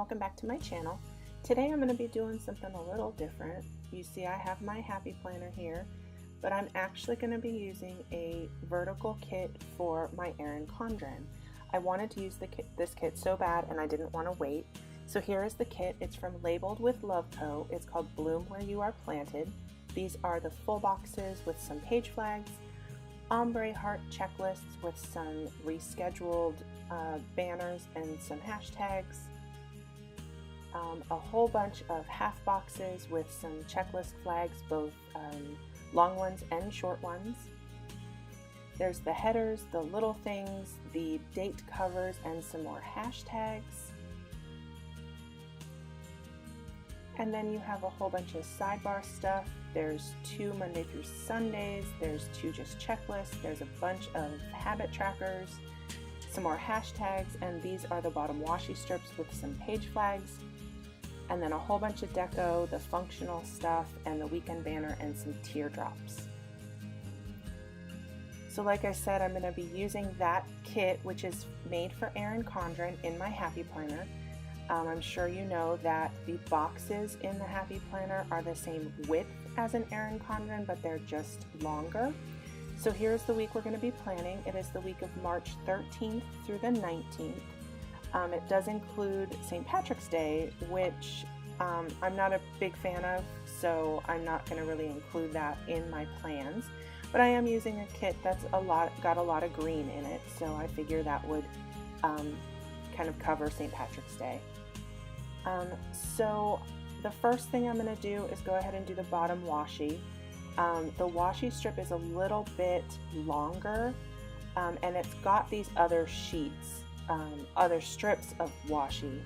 welcome back to my channel. Today I'm going to be doing something a little different. You see I have my happy planner here, but I'm actually going to be using a vertical kit for my Erin Condren. I wanted to use this kit so bad and I didn't want to wait. So here is the kit. It's from Labeled with Love Co. It's called Bloom Where You Are Planted. These are the full boxes with some page flags, ombre heart checklists with some rescheduled banners and some hashtags, a whole bunch of half boxes with some checklist flags, both long ones and short ones. There's the headers, the little things, the date covers, and some more hashtags. And then you have a whole bunch of sidebar stuff. There's 2 Monday through Sundays, there's 2 just checklists, there's a bunch of habit trackers, some more hashtags, and these are the bottom washi strips with some page flags, and then a whole bunch of deco, the functional stuff, and the weekend banner, and some teardrops. So like I said, I'm going to be using that kit, which is made for Erin Condren, in my Happy Planner. I'm sure you know that the boxes in the Happy Planner are the same width as an Erin Condren, but they're just longer. So here's the week we're going to be planning. It is the week of March 13th through the 19th. It does include St. Patrick's Day, which I'm not a big fan of, so I'm not going to really include that in my plans. But I am using a kit that's got a lot of green in it, so I figure that would kind of cover St. Patrick's Day. So the first thing I'm going to do is go ahead and do the bottom washi. The washi strip is a little bit longer, and it's got these other sheets, other strips of washi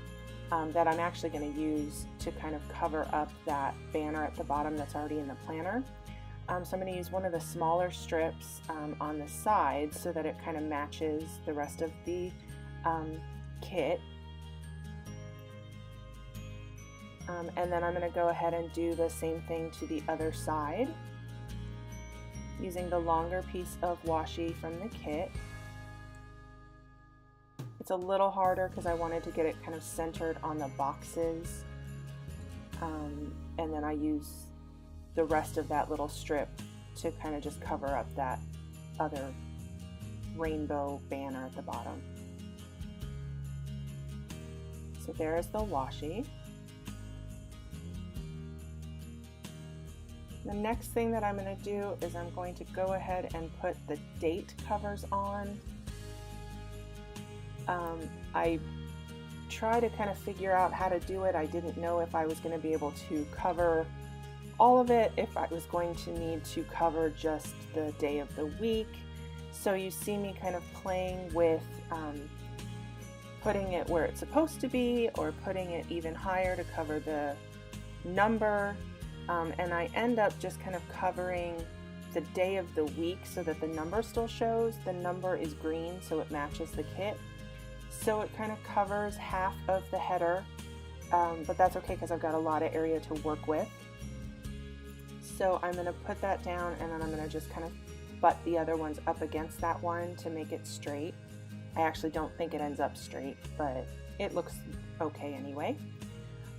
that I'm actually going to use to kind of cover up that banner at the bottom that's already in the planner. So I'm going to use one of the smaller strips on the side so that it kind of matches the rest of the kit. And then I'm going to go ahead and do the same thing to the other side, using the longer piece of washi from the kit. It's a little harder because I wanted to get it kind of centered on the boxes, and then I use the rest of that little strip to kind of just cover up that other rainbow banner at the bottom. So there is the washi. The next thing that I'm going to do is I'm going to go ahead and put the date covers on. I tried to kind of figure out how to do it. I didn't know if I was going to be able to cover all of it, if I was going to need to cover just the day of the week. So you see me kind of playing with putting it where it's supposed to be, or putting it even higher to cover the number. And I end up just kind of covering the day of the week so that the number still shows. The number is green, so it matches the kit. So it kind of covers half of the header, but that's okay because I've got a lot of area to work with. So I'm going to put that down, and then I'm going to just kind of butt the other ones up against that one to make it straight. I actually don't think it ends up straight, but it looks okay anyway.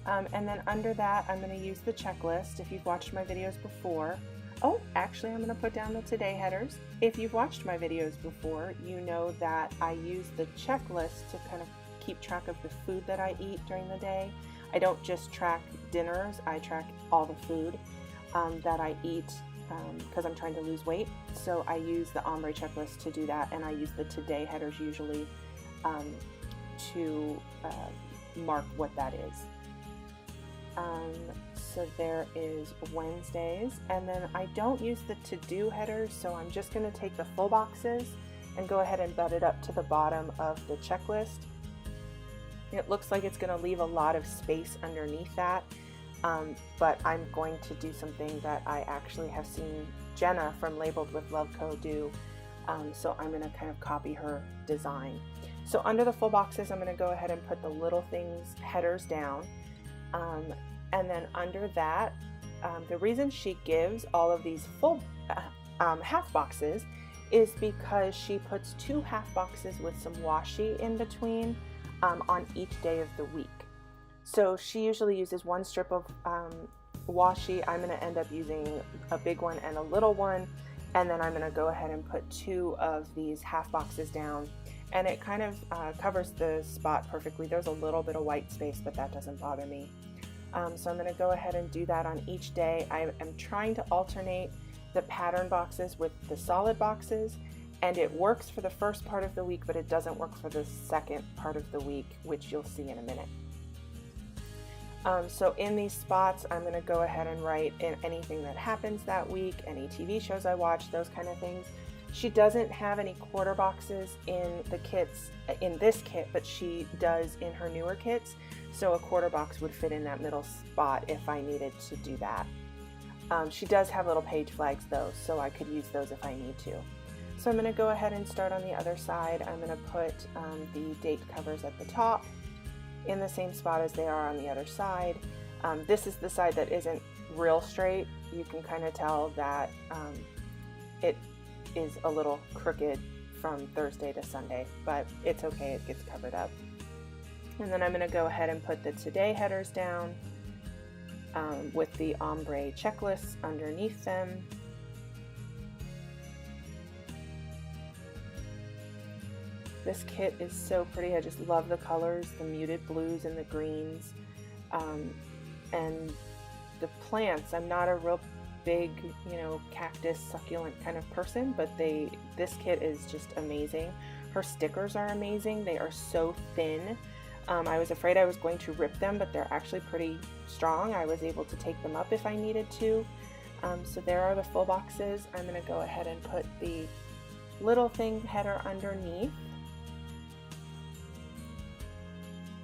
And then under that, I'm going to use the checklist. If you've watched my videos before, actually I'm going to put down the today headers. If you've watched my videos before, you know that I use the checklist to kind of keep track of the food that I eat during the day. I don't just track dinners, I track all the food that I eat because I'm trying to lose weight. So I use the ombre checklist to do that, and I use the today headers usually to mark what that is. So there is Wednesdays, and then I don't use the to-do headers, so I'm just going to take the full boxes and go ahead and butt it up to the bottom of the checklist. It looks like it's going to leave a lot of space underneath that, but I'm going to do something that I actually have seen Jenna from Labeled with Love Co. do, so I'm going to kind of copy her design. So under the full boxes, I'm going to go ahead and put the little things headers down. And then under that, the reason she gives all of these full half boxes is because she puts 2 half boxes with some washi in between on each day of the week. So she usually uses one strip of washi. I'm going to end up using a big one and a little one, and then I'm going to go ahead and put 2 of these half boxes down, and it kind of covers the spot perfectly. There's a little bit of white space, but that doesn't bother me. So I'm going to go ahead and do that on each day. I am trying to alternate the pattern boxes with the solid boxes, and it works for the first part of the week, but it doesn't work for the second part of the week, which you'll see in a minute. So in these spots, I'm going to go ahead and write in anything that happens that week, any TV shows I watch, those kind of things. She doesn't have any quarter boxes in the kits, in this kit, but she does in her newer kits. So a quarter box would fit in that middle spot if I needed to do that. She does have little page flags though, so I could use those if I need to. So I'm going to go ahead and start on the other side. I'm going to put the date covers at the top in the same spot as they are on the other side. This is the side that isn't real straight. You can kind of tell that it is a little crooked from Thursday to Sunday, but it's okay, it gets covered up. And then I'm going to go ahead and put the today headers down with the ombre checklists underneath them. This kit is so pretty. I just love the colors, the muted blues and the greens. And the plants, I'm not a real big, cactus, succulent kind of person, but this kit is just amazing. Her stickers are amazing. They are so thin. I was afraid I was going to rip them, but they're actually pretty strong. I was able to take them up if I needed to. So there are the full boxes. I'm going to go ahead and put the little thing header underneath.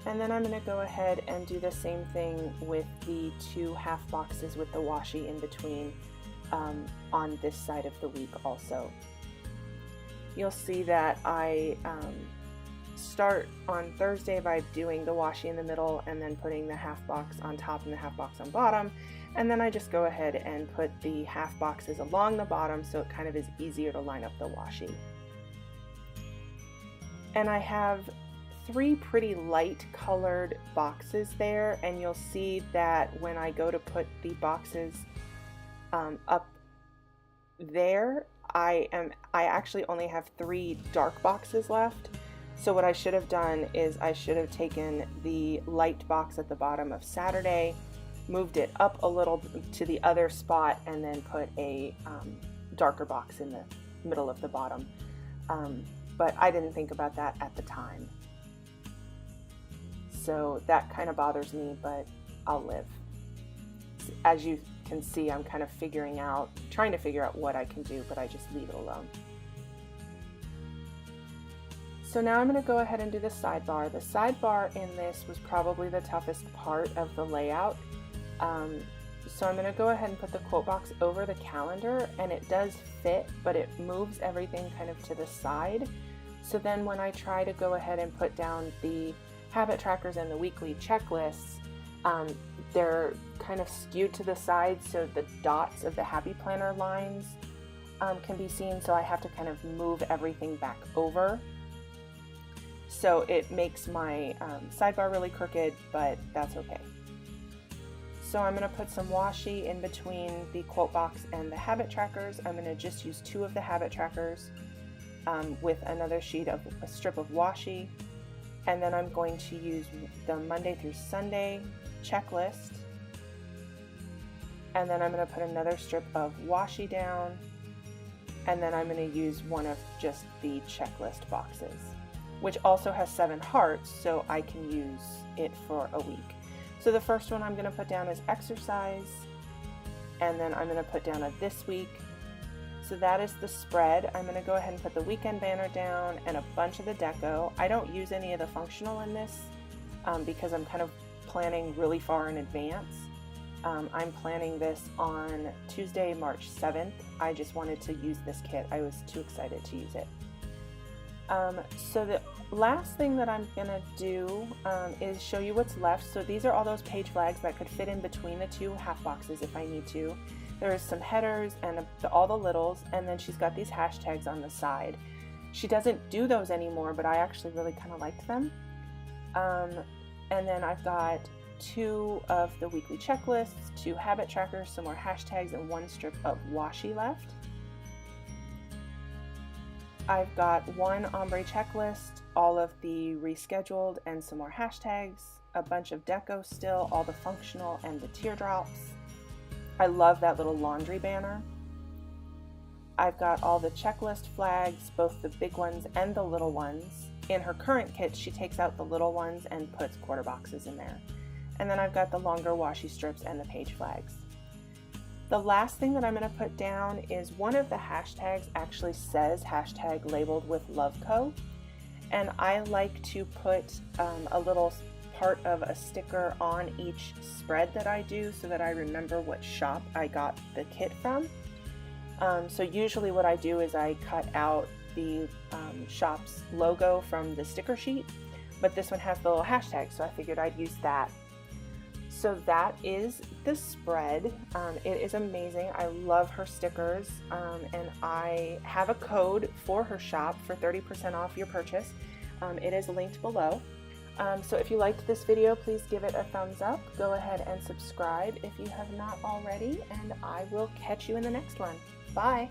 And then I'm going to go ahead and do the same thing with the 2 half boxes with the washi in between on this side of the week also. You'll see that I start on Thursday by doing the washi in the middle and then putting the half box on top and the half box on bottom. And then I just go ahead and put the half boxes along the bottom so it kind of is easier to line up the washi. And I have 3 pretty light colored boxes there, and you'll see that when I go to put the boxes up there, I actually only have 3 dark boxes left. So what I should have done is I should have taken the light box at the bottom of Saturday, moved it up a little to the other spot, and then put a darker box in the middle of the bottom. But I didn't think about that at the time. So that kind of bothers me, but I'll live. As you can see, I'm kind of trying to figure out what I can do, but I just leave it alone. So now I'm going to go ahead and do the sidebar. The sidebar in this was probably the toughest part of the layout. So I'm going to go ahead and put the quote box over the calendar, and it does fit, but it moves everything kind of to the side. So then when I try to go ahead and put down the habit trackers and the weekly checklists, they're kind of skewed to the side, so the dots of the Happy Planner lines can be seen, so I have to kind of move everything back over. So it makes my sidebar really crooked, but that's okay. So I'm going to put some washi in between the quote box and the habit trackers. I'm going to just use 2 of the habit trackers with another sheet of a strip of washi. And then I'm going to use the Monday through Sunday checklist. And then I'm going to put another strip of washi down. And then I'm going to use one of just the checklist boxes, which also has 7 hearts, so I can use it for a week. So the first one I'm going to put down is exercise. And then I'm going to put down a this week. So that is the spread. I'm going to go ahead and put the weekend banner down and a bunch of the deco. I don't use any of the functional in this because I'm kind of planning really far in advance. I'm planning this on Tuesday, March 7th. I just wanted to use this kit. I was too excited to use it. So the last thing that I'm going to do is show you what's left. So these are all those page flags that could fit in between the 2 half boxes if I need to. There's some headers and all the littles, and then she's got these hashtags on the side. She doesn't do those anymore, but I actually really kind of liked them. And then I've got 2 of the weekly checklists, 2 habit trackers, some more hashtags, and 1 strip of washi left. I've got 1 ombre checklist, all of the rescheduled and some more hashtags, a bunch of deco still, all the functional and the teardrops. I love that little laundry banner. I've got all the checklist flags, both the big ones and the little ones. In her current kit, she takes out the little ones and puts quarter boxes in there. And then I've got the longer washi strips and the page flags. The last thing that I'm going to put down is one of the hashtags actually says hashtag labeled with LoveCo, and I like to put a little part of a sticker on each spread that I do so that I remember what shop I got the kit from. So usually what I do is I cut out the shop's logo from the sticker sheet, but this one has the little hashtag, so I figured I'd use that. So that is the spread. It is amazing. I love her stickers, and I have a code for her shop for 30% off your purchase. It is linked below. So if you liked this video, please give it a thumbs up. Go ahead and subscribe if you have not already, and I will catch you in the next one. Bye!